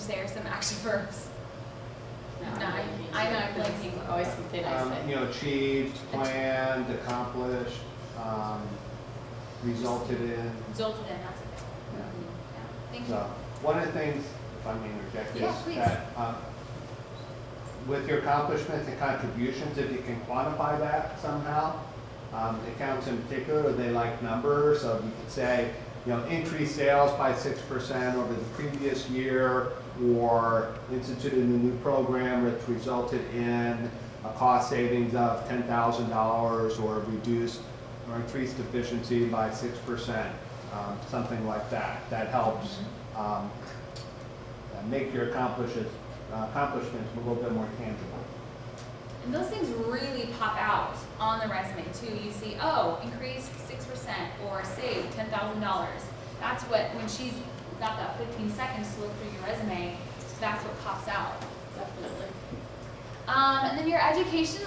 say are some action verbs? No, No, I'm I know, I'm blanking. Always something I say. You know, achieved, planned, accomplished, resulted in. Resulted in, that's a good one. Yeah. Yeah, thank you. So, one of the things, if I may interject, Yeah, is please. that with your accomplishments and contributions, if you can quantify that somehow, accounts in particular, they like numbers, so you could say, you know, increased sales by 6% over the previous year, or instituted a new program which resulted in a cost savings of $10,000, or reduced or increased efficiency by 6%, something like that. That helps make your accomplishments a little bit more tangible. And those things really pop out on the resume too. You see, oh, increased 6% or saved $10,000. That's what, when she's got that 15 seconds to look through your resume, that's what pops out. Definitely. And then your education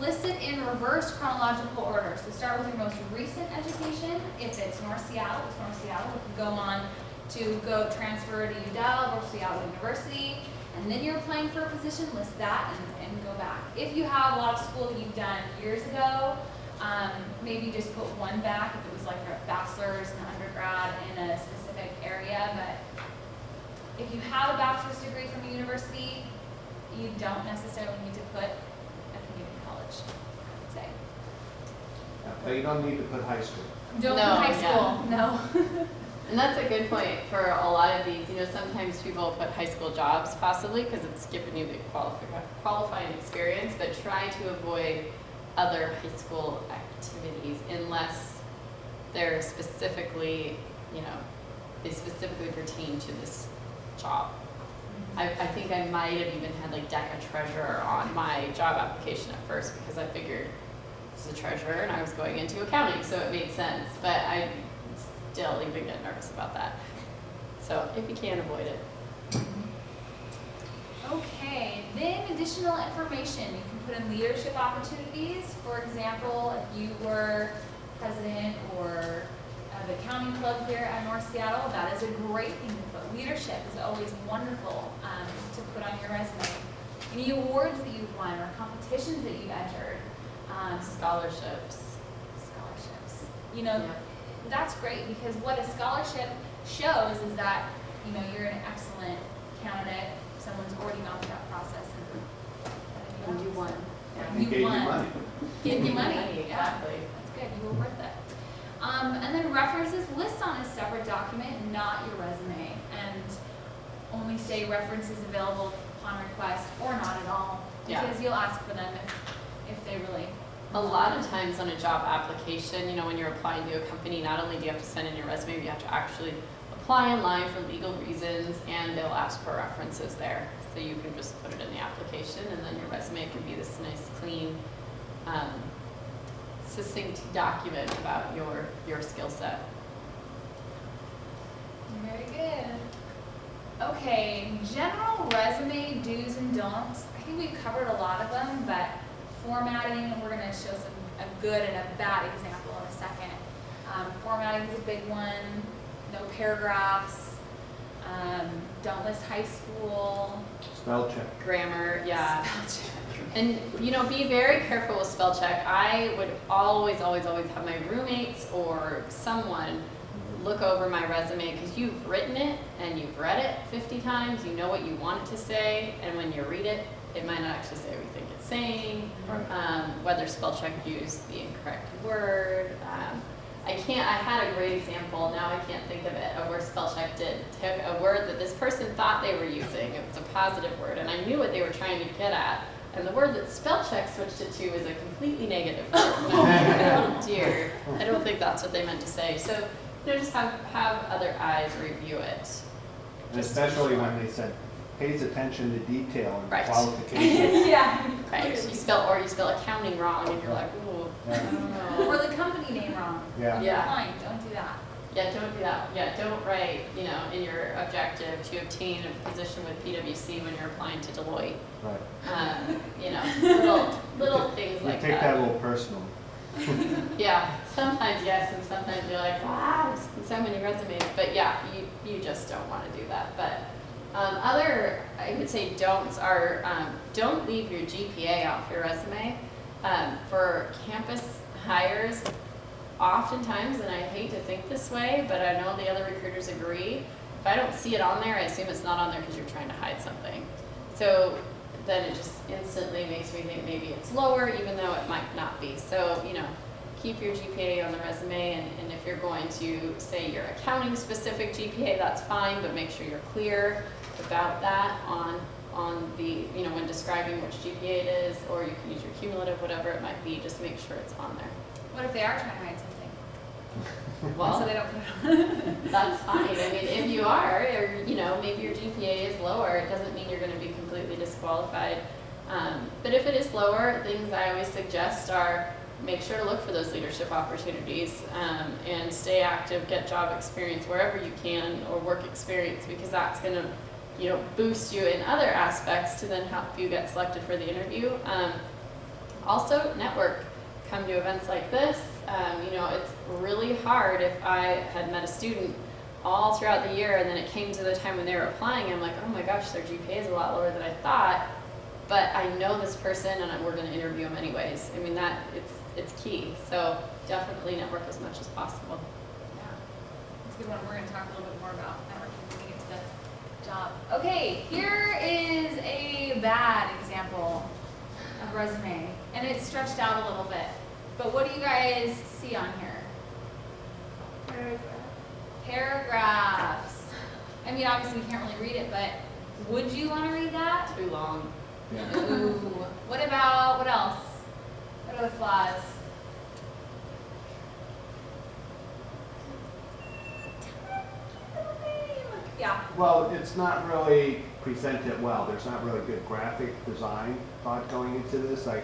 listed in reverse chronological order. So start with your most recent education. If it's North Seattle, it's North Seattle. If you go on to go transfer to UW or Seattle University, and then you're applying for a position, list that and go back. If you have a lot of school that you've done years ago, maybe just put one back if it was like a bachelor's and undergrad in a specific area. But if you have a bachelor's degree from a university, you don't necessarily need to put a community college, I would say. Yeah, but you don't need to put high school. Don't No, put high school, no. And that's a good point for a lot of these. You know, sometimes people put high school jobs possibly because it's giving you the qualifying experience, but try to avoid other high school activities unless they're specifically, you know, they specifically pertain to this job. I think I might have even had like DECA treasurer on my job application at first because I figured I was a treasurer and I was going into accounting, so it made sense. But I still even get nervous about that. So if you can avoid it. Okay, then additional information. You can put in leadership opportunities. For example, if you were president or of the accounting club here at North Seattle, that is a great thing to put. Leadership is always wonderful to put on your resume. Any awards that you've won or competitions that you've entered. Scholarships. Scholarships. You know, Yeah. that's great because what a scholarship shows is that, you know, you're an excellent candidate. Someone's already gone through that process And you won. And gave you money. Give you money, yeah. Exactly. That's good, you were worth it. And then references, list on a separate document, not your resume, and only say references available upon request or not at all, Yeah. because you'll ask for them if they really. A lot of times on a job application, you know, when you're applying to a company, not only do you have to send in your resume, but you have to actually apply online for legal reasons, and they'll ask for references there. So you can just put it in the application, and then your resume can be this nice, clean, succinct document about your skill set. Very good. Okay, general resume do's and don'ts. I think we've covered a lot of them, but formatting, we're going to show a good and a bad example in a second. Formatting is a big one. No paragraphs. Don't list high school. Spell check. Grammar, yeah. Spell check. And, you know, be very careful with spell check. I would always have my roommates or someone look over my resume because you've written it and you've read it 50 times. You know what you want it to say, and when you read it, it might not actually say what you think it's saying. Right. Whether spell check used the incorrect word. I had a great example, now I can't think of it, of where spell check took a word that this person thought they were using. It was a positive word, and I knew what they were trying to get at. And the word that spell check switched it to is a completely negative word. And I'm like, oh dear, I don't think that's what they meant to say. So, you know, just have other eyes review it. And especially when they said, pays attention to detail and Right. qualifications. Yeah. Right, you spell accounting wrong, and you're like, ooh, I don't know. Or the company name wrong. Yeah. Yeah. Fine, don't do that. Yeah, don't do that. Yeah, don't write, you know, in your objective to obtain a position with PwC when you're applying to Deloitte. Right. You know, little things You like take that a little personal. Yeah, sometimes yes, and sometimes you're like, wow, so many resumes. But yeah, you just don't want to do that. But Other, I would say don'ts are, don't leave your GPA off your resume. For campus hires, oftentimes, and I hate to think this way, but I know the other recruiters agree, if I don't see it on there, I assume it's not on there because you're trying to hide something. So then it just instantly makes me think maybe it's lower, even though it might not be. So, you know, keep your GPA on the resume, and if you're going to say your accounting specific GPA, that's fine, but make sure you're clear about that on the, you know, when describing which GPA it is, or you can use your cumulative, whatever it might be, just make sure it's on there. What if they are trying to hide something? Well, So they don't put it on. that's fine. I mean, if you are, or, you know, maybe your GPA is lower, it doesn't mean you're gonna be completely disqualified. But if it is lower, things I always suggest are make sure to look for those leadership opportunities, and stay active, get job experience wherever you can, or work experience, because that's gonna, you know, boost you in other aspects to then help you get selected for the interview. Also, network. Come to events like this. You know, it's really hard if I had met a student all throughout the year and then it came to the time when they were applying, I'm like, oh my gosh, their GPA is a lot lower than I thought, but I know this person and we're going to interview them anyways. I mean, that it's key. So definitely network as much as possible. Yeah, that's a good one. We're going to talk a little bit more about networking when we get to the job. Okay, here is a bad example of resume, and it's stretched out a little bit. But what do you guys see on here? Paragraphs. I mean, obviously we can't really read it, but would you want to read that? Too long. Yeah. Ooh. What about, what else? What are the flaws? Yeah. Well, it's not really presented well. There's not really good graphic design thought going into this. Like,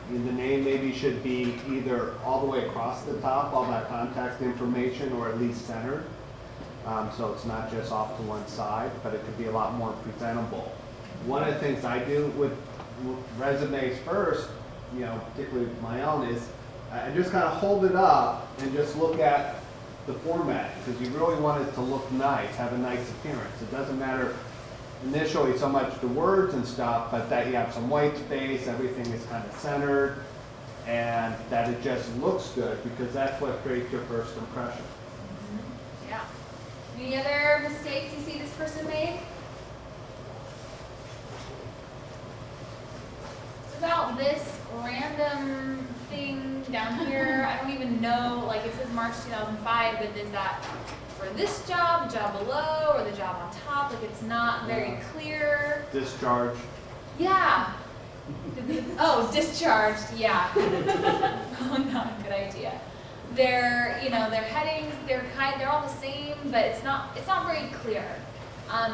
the name maybe should be either all the way across the top, all that contact information, or at least centered. So it's not just off to one side, but it could be a lot more presentable. One of the things I do with resumes first, you know, particularly my own, is I just kind of hold it up and just look at the format, because you really want it to look nice, have a nice appearance. It doesn't matter initially so much the words and stuff, but that you have some white space, everything is kind of centered, and that it just looks good, because that's what creates your first impression. Mm-hmm. Yeah. Any other mistakes you see this person made? It's about this random thing down here. I don't even know, like it says March 2005, but is that for this job, the job below, or the job on top? Like it's not very clear. Discharge. Yeah. Oh, discharged, yeah. Oh, not a good idea. They're, you know, their headings, they're all the same, but it's not very clear.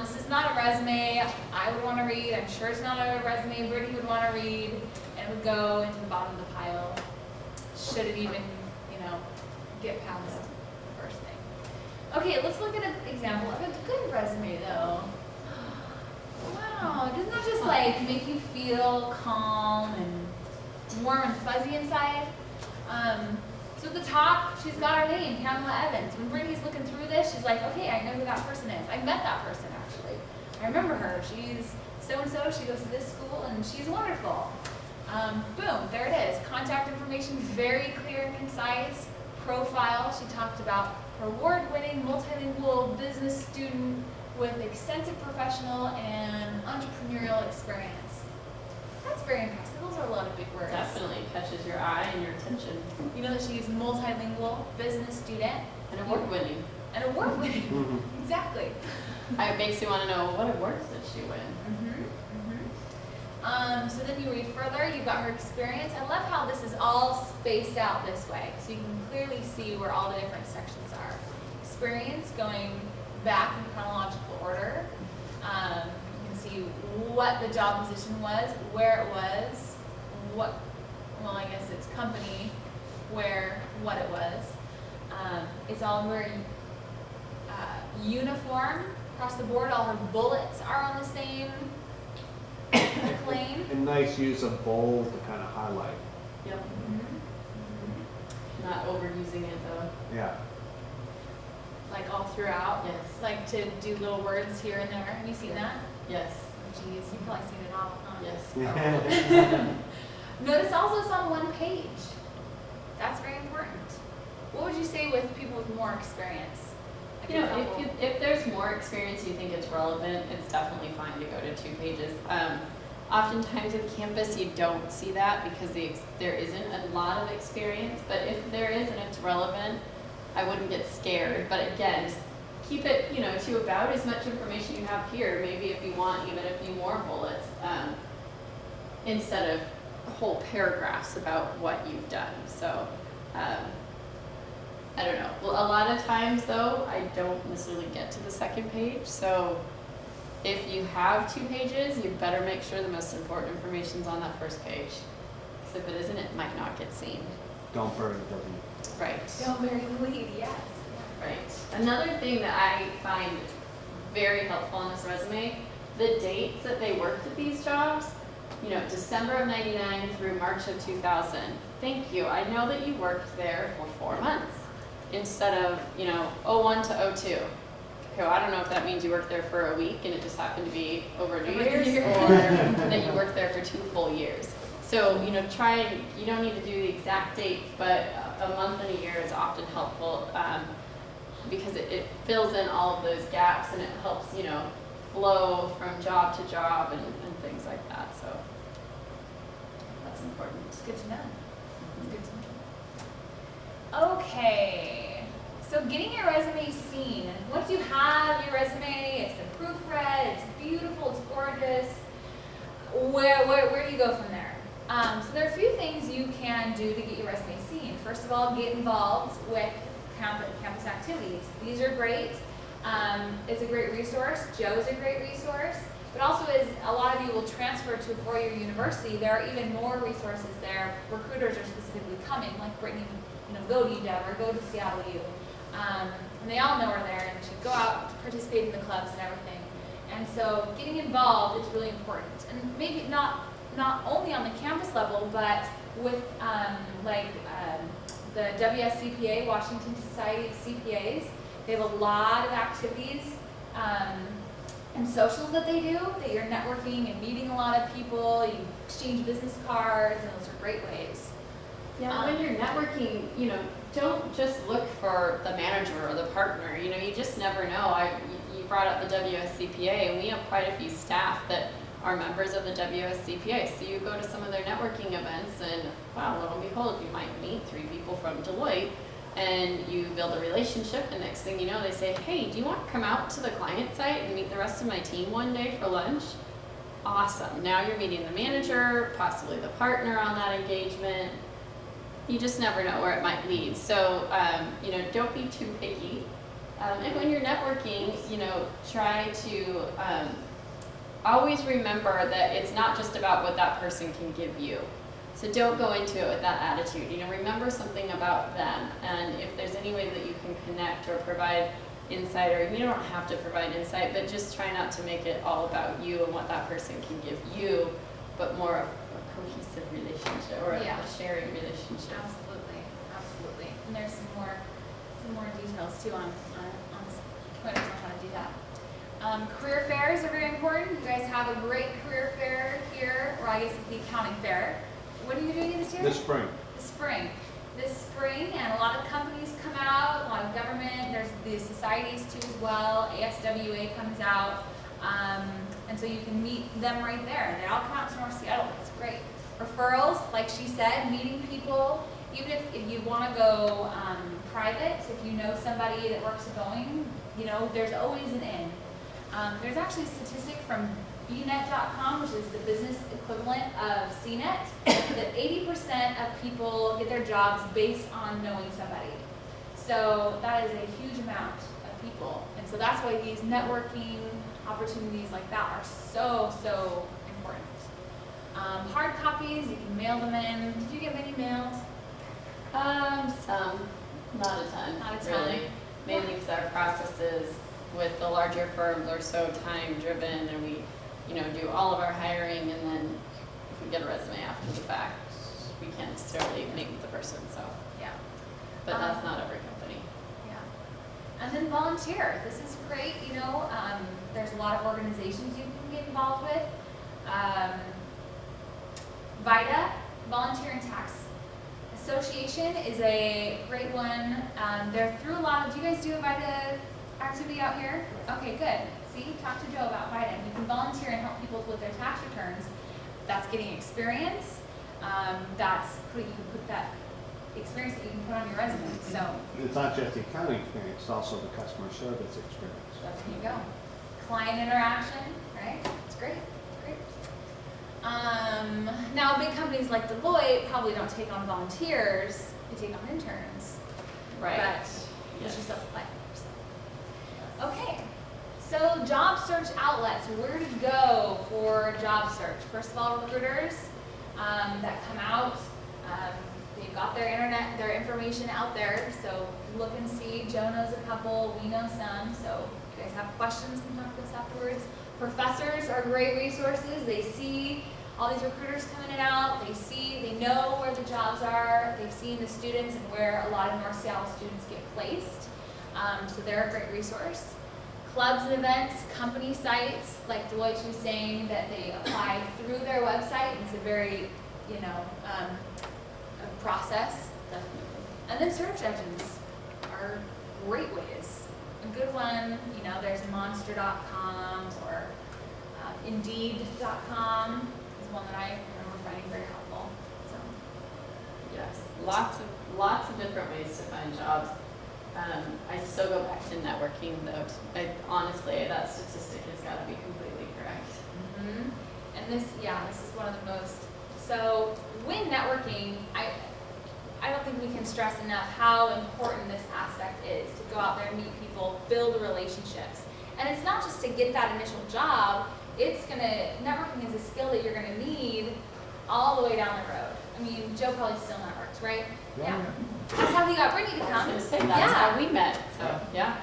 This is not a resume I would want to read. I'm sure it's not a resume Brittany would want to read, and it would go into the bottom of the pile. Should it even, you know, get past the first thing. Okay, let's look at an example of a good resume though. Wow, doesn't that just like make you feel calm and warm and fuzzy inside? So at the top, she's got her name, Pamela Evans. When Brittany's looking through this, she's like, okay, I know who that person is. I met that person actually. I remember her. She's so-and-so, she goes to this school, and she's wonderful. Boom, there it is. Contact information, very clear and concise. Profile, she talked about her award-winning, multilingual business student with extensive professional and entrepreneurial experience. That's very impressive. Those are a lot of big words. Definitely catches your eye and your attention. You know that she's multilingual, business student, And award-winning. and award-winning. Mhm. Exactly. It makes you want to know, what awards did she win? So then you read further, you've got her experience. I love how this is all spaced out this way, so you can clearly see where all the different sections are. Experience going back in chronological order. You can see what the job position was, where it was, I guess it's company, what it was. It's all very uniform across the board. All her bullets are on the same plane. And nice use of bold to kind of highlight. Yep. Not overusing it though. Yeah. Like like all throughout. Yes. Like to do little words here and there. Have you seen that? Yes. Oh, geez, you've probably seen it all. Huh? Yes. Notice also it's on one page. That's very important. What would you say with people with more experience? Like You know, a couple- if there's more experience you think it's relevant, it's definitely fine to go to 2 pages. Oftentimes with campus, you don't see that because there isn't a lot of experience, but if there is and it's relevant, I wouldn't get scared. But again, just keep it, you know, to about as much information you have here. Maybe if you want even a few more bullets, instead of whole paragraphs about what you've done. So, I don't know. Well, a lot of times though, I don't necessarily get to the second page. So if you have 2 pages, you better make sure the most important information's on that first page. Because if it isn't, it might not get seen. Don't bury the lead. Right. Don't bury the lead, yes. Right. Another thing that I find very helpful on this resume, the dates that they worked at these jobs, you know, December of 99 through March of 2000. Thank you. I know that you worked there for 4 months instead of, you know, 01 to 02. Okay, well, I don't know if that means you worked there for a week and it just happened to be over New Year's, or that you worked there for 2 full years. So, you know, you don't need to do the exact date, but a month and a year is often helpful because it fills in all of those gaps and it helps, you know, flow from job to job and things like that. So that's important. It's good to know. It's good to know. Okay, so getting your resume seen. Once you have your resume, it's been proofread, it's beautiful, it's gorgeous. Where do you go from there? So there are a few things you can do to get your resume seen. First of all, get involved with campus activities. These are great. It's a great resource. Joe's a great resource. But also, as a lot of you will transfer to a 4-year university, there are even more resources there. Recruiters are specifically coming, like Brittany, you know, go to UW or go to Seattle U. And they all know are there and should go out, participate in the clubs and everything. And so getting involved is really important. And maybe not only on the campus level, but with the WSCPA, Washington Society of CPAs. They have a lot of activities and socials that they do, that you're networking and meeting a lot of people, you exchange business cards, and those are great ways. Yeah, when you're networking, you know, don't just look for the manager or the partner. You know, you just never know. You brought up the WSCPA, and we have quite a few staff that are members of the WSCPA. So you go to some of their networking events, and wow, lo and behold, you might meet 3 people from Deloitte, and you build a relationship. And next thing you know, they say, "Hey, do you want to come out to the client site and meet the rest of my team one day for lunch?" Awesome. Now you're meeting the manager, possibly the partner on that engagement. You just never know where it might lead. So, you know, don't be too picky. And when you're networking, you know, try to always remember that it's not just about what that person can give you. So don't go into it with that attitude. You know, remember something about them. And if there's any way that you can connect or provide insight, or you don't have to provide insight, but just try not to make it all about you and what that person can give you, but more of a cohesive relationship or a sharing relationship. Absolutely, absolutely. And there's some more details too on pointers on how to do that. Career fairs are very important. You guys have a great career fair here, or I guess it's the accounting fair. What are you doing this year? This spring. This spring, and a lot of companies come out, a lot of government, there's the societies too as well, ASWA comes out, and so you can meet them right there. They all come out to North Seattle, it's great. Referrals, like she said, meeting people, even if you want to go private, if you know somebody that works at Boeing, you know, there's always an in. There's actually a statistic from bnet.com, which is the business equivalent of CNET, that 80% of people get their jobs based on knowing somebody. So that is a huge amount of people. And so that's why these networking opportunities like that are so, so important. Hard copies, you can mail them in. Did you get many mailed? Some, not a ton. Not a ton. Really. Mainly because our processes with the larger firms are so time driven, and we, you know, do all of our hiring, and then if we get a resume after the fact, we can't necessarily meet with the person. So Yeah. but that's not every company. Yeah. And then volunteer. This is great, you know, there's a lot of organizations you can get involved with. VITA, Volunteer and Tax Association, is a great one. They're through a lot of, do you guys do a VITA activity out here? Okay, good. See, talk to Joe about VITA. You can volunteer and help people with their tax returns. That's getting experience. You can put that experience that you can put on your resume. So It's not just the accounting experience, it's also the customer service experience. there you go. Client interaction, right? It's great. It's great. Now, big companies like Deloitte probably don't take on volunteers; they take on interns. Right. But it's just apply for yourself. Okay. So, job search outlets. Where to go for job search? First of all, recruiters that come out. They've got their information out there. So look and see. Joe knows a couple. We know some. So if you guys have questions, you can talk to us afterwards. Professors are great resources. They see all these recruiters coming out. They know where the jobs are. They've seen the students and where a lot of North Seattle students get placed. So they're a great resource. Clubs and events, company sites, like Deloitte was saying, that they apply through their website. It's a very, a process. And then search engines are great ways. A good one, there's monster.com or indeed.com is one that I remember finding very helpful. So, Yes, lots of different ways to find jobs. I still go back to networking though. Honestly, that statistic has got to be completely correct. mm-hmm. And this is one of the most. So when networking, I don't think we can stress enough how important this aspect is, to go out there and meet people, build relationships. And it's not just to get that initial job, networking is a skill that you're gonna need all the way down the road. I mean, Joe probably still networks, right? Yeah. That's how he got Brittany to I come. was going to say, that's how we met, so, yeah.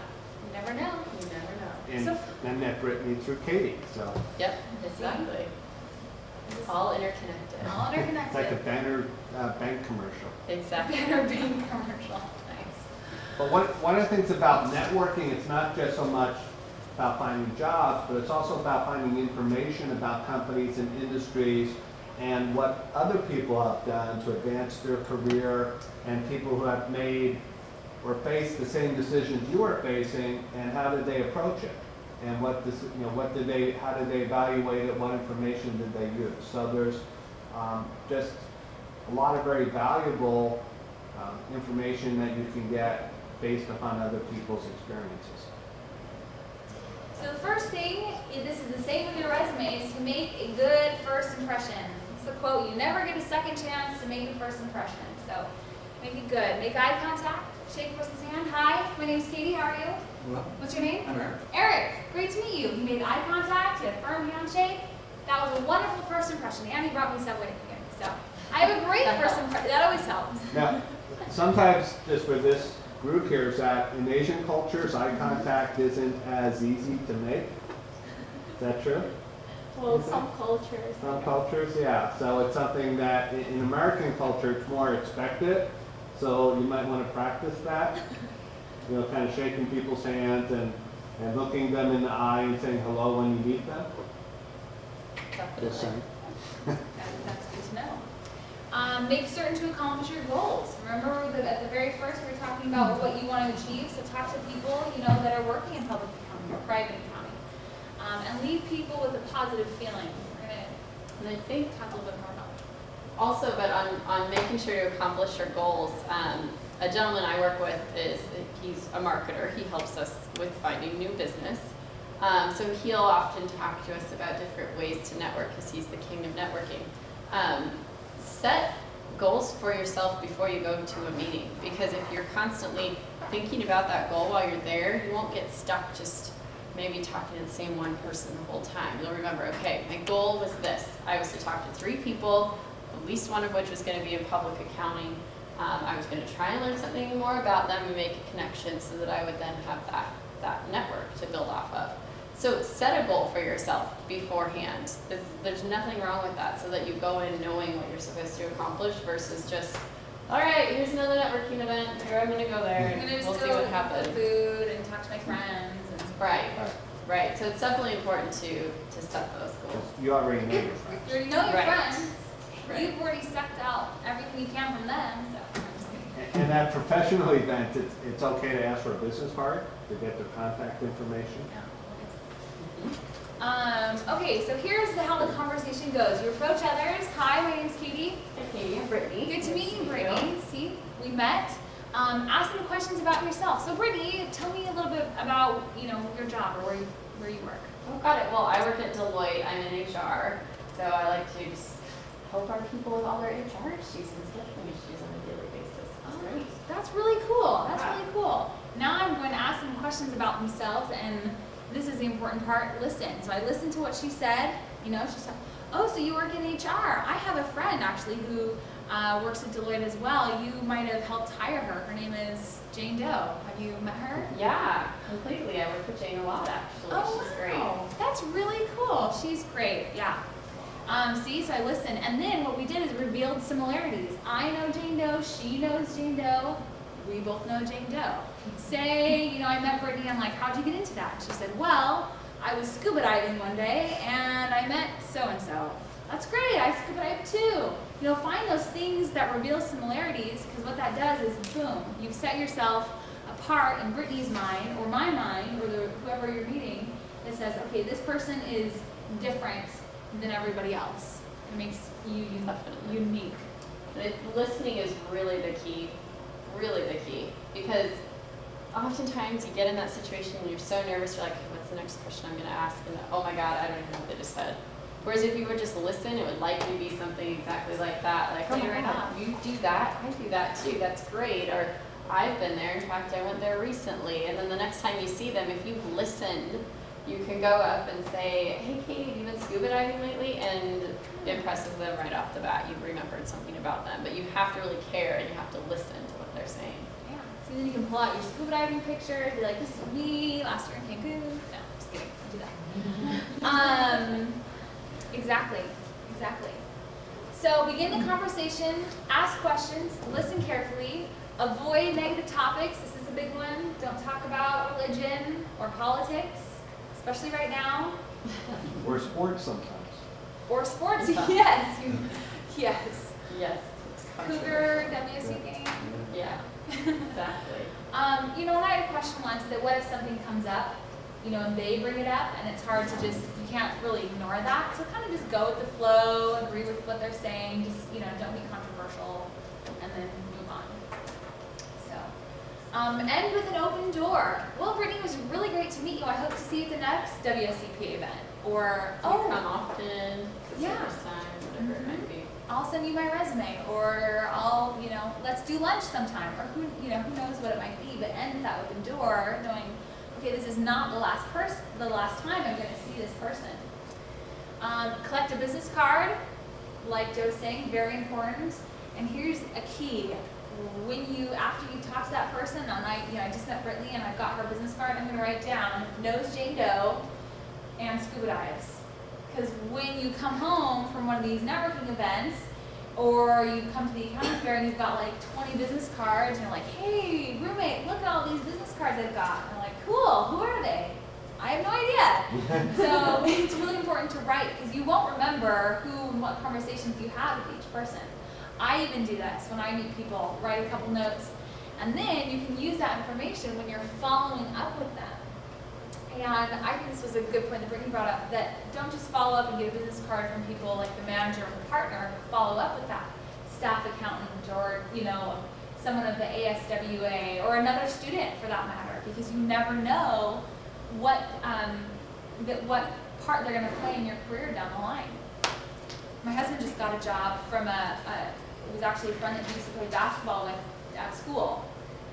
You never know. You never know. And So- I met Brittany through Katie, so Yep, exactly. All interconnected. All it's interconnected. like a banner bank commercial. Exactly. Banner being commercial. Nice. But one of the things about networking, it's not just so much about finding jobs, but it's also about finding information about companies and industries and what other people have done to advance their career, and people who have made or faced the same decisions you are facing, and how did they approach it? And how did they evaluate it? What information did they use? So there's just a lot of very valuable information that you can get based upon other people's experiences. So the first thing, this is the same with your resume, is to make a good first impression. It's the quote, you never get a second chance to make a first impression. So make it good. Make eye contact, shake a person's hand. Hi, my name's Katie, how are you? Hello, What's your name? I'm Eric. Eric, great to meet you. You made eye contact, you had a firm handshake. That was a wonderful first impression. And he brought me Subway to begin. So I have a great first impression. That always helps. Now, sometimes just for this group here is that in Asian cultures, eye contact isn't as easy to make. Is that true? Well, some cultures. Some cultures, yeah. So it's something that in American culture, it's more expected. So you might want to practice that. Kind of shaking people's hands and looking them in the eye and saying hello when you meet them. Just saying. That's good to know. Make certain to accomplish your goals. Remember that at the very first we were talking about what you want to achieve. So talk to people that are working in public accounting or private accounting, and leave people with a positive feeling. We're gonna And I think talk a little bit more about that. also, but on making sure to accomplish your goals, a gentleman I work with he's a marketer. He helps us with finding new business. So he'll often talk to us about different ways to network because he's the king of networking. Set goals for yourself before you go to a meeting, because if you're constantly thinking about that goal while you're there, you won't get stuck just maybe talking to the same one person the whole time. You'll remember, okay, my goal was this. I was to talk to 3 people, at least one of which was going to be in public accounting. I was going to try and learn something more about them and make a connection so that I would then have that network to build off of. So set a goal for yourself beforehand. There's nothing wrong with that, so that you go in knowing what you're supposed to accomplish versus just, all right, here's another networking event, here I'm going to go there, I'm and gonna we'll just see go what with happens. the food and talk Right, Right. right. So it's definitely important to set those goals. You already know your friends. You already know your Right. friends. Right. You've already sucked out everything you can from them, so I'm just kidding. And that professional event, it's okay to ask for a business card to get their contact information. Okay, so here's how the conversation goes. You approach others. Hi, my name's Katie. Hey, Katie, I'm Brittany. Good to meet you, Brittany. See, we met. Ask them questions about yourself. So, Brittany, tell me a little bit about your job or where you work. Oh, got it. Well, I work at Deloitte. I'm in HR, so I like to just help our people with all their HR issues and scheduling issues on a daily basis. That's great. That's really cool. That's Yeah. really cool. Now I'm going to ask them questions about themselves, and this is the important part. Listen. So I listened to what she said. She said, "Oh, so you work in HR? I have a friend actually who works at Deloitte as well. You might have helped hire her. Her name is Jane Doe. Have you met her?" Yeah, completely. I work with Jane a lot, actually. Oh, She's great. wow. That's really cool. She's great. Yeah. So I listened, and then what we did is revealed similarities. I know Jane Doe. She knows Jane Doe. We both know Jane Doe. Say, I met Brittany. I'm like, "How'd you get into that?" She said, "Well, I was scuba diving one day, and I met so and so." That's great. I scuba dive too. Find those things that reveal similarities, because what that does is, boom, you've set yourself apart in Brittany's mind, or my mind, or whoever you're meeting, that says, okay, this person is different than everybody else. It makes you Definitely. unique. Listening is really the key, because oftentimes you get in that situation and you're so nervous, you're like, what's the next question I'm going to ask? And oh my God, I don't even know what they just said. Whereas if you would just listen, it would likely be something exactly like that. Like, oh my Right God, on. you do that, I do that too, that's great. Or I've been there, in fact, I went there recently. And then the next time you see them, if you've listened, you can go up and say, "Hey Katie, have you been scuba diving lately?" And it impresses them right off the bat. You've remembered something about them. But you have to really care and you have to listen to what they're saying. Yeah. So then you can pull out your scuba diving pictures, be like, "This is me last year in Cancun." No, just kidding. Don't do that. Exactly. So begin the conversation, ask questions, listen carefully, avoid negative topics. This is a big one. Don't talk about religion or politics, especially right now. Or sports sometimes. Or sports, Yeah. yes. Yes. Yes, it's Cougar WSU game. Yeah, exactly. And I had a question once that what if something comes up, and they bring it up, and it's hard to you can't really ignore that. So kind of just go with the flow, agree with what they're saying, just, don't be controversial, and then move on. So, end with an open door. Well, Brittany, it was really great to meet you. I hope to see you at the next WSCP event. Or, You come often, it's Yeah. the first time, whatever it might be. I'll send you my resume, or I'll, let's do lunch sometime, or who knows what it might be, but end with that open door, knowing, okay, this is not the last time I'm going to see this person. Collect a business card, like Joe was saying, very important. And here's a key: after you talk to that person, and I just met Brittany and I've got her business card, I'm going to write down knows Jane Doe and scuba dives. Because when you come home from one of these networking events, or you come to the accounting fair and you've got like 20 business cards, and you're like, "Hey, roommate, look at all these business cards I've got." And I'm like, "Cool, who are they?" I have no idea. So it's really important to write, because you won't remember who and what conversations you had with each person. I even do this when I meet people, write a couple notes, and then you can use that information when you're following up with them. And I think this was a good point that Brittany brought up, that don't just follow up and get a business card from people like the manager or the partner, but follow up with that staff accountant, or someone of the ASWA, or another student for that matter, because you never know what part they're going to play in your career down the line. My husband just got a job from it was actually a friend that he used to play basketball with at school,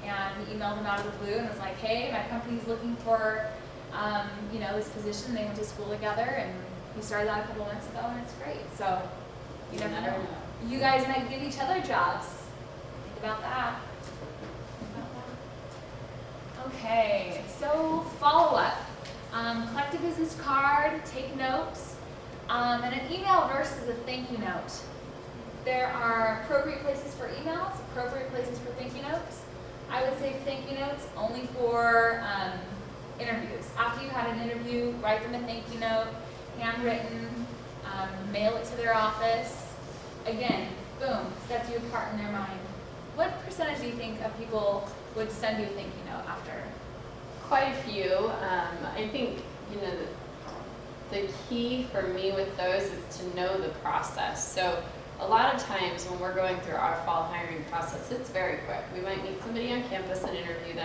and he emailed him out of the blue and was like, "Hey, my company's looking for this position." They went to school together, and he started that a couple months ago, and it's great. So you never know. You guys might give each other jobs. Think about that. Okay, so follow up. Collect a business card, take notes, and an email versus a thank you note. There are appropriate places for emails, appropriate places for thank you notes. I would say thank you notes only for interviews. After write them a thank you note, handwritten, mail it to their office. Again, boom, sets you apart in their mind. What percentage do you think of people would send you a thank you note after? Quite a few. I think, the key for me with those is to know the process. So a lot of times when we're going through our fall hiring process, it's very quick. We might meet somebody on campus and interview them.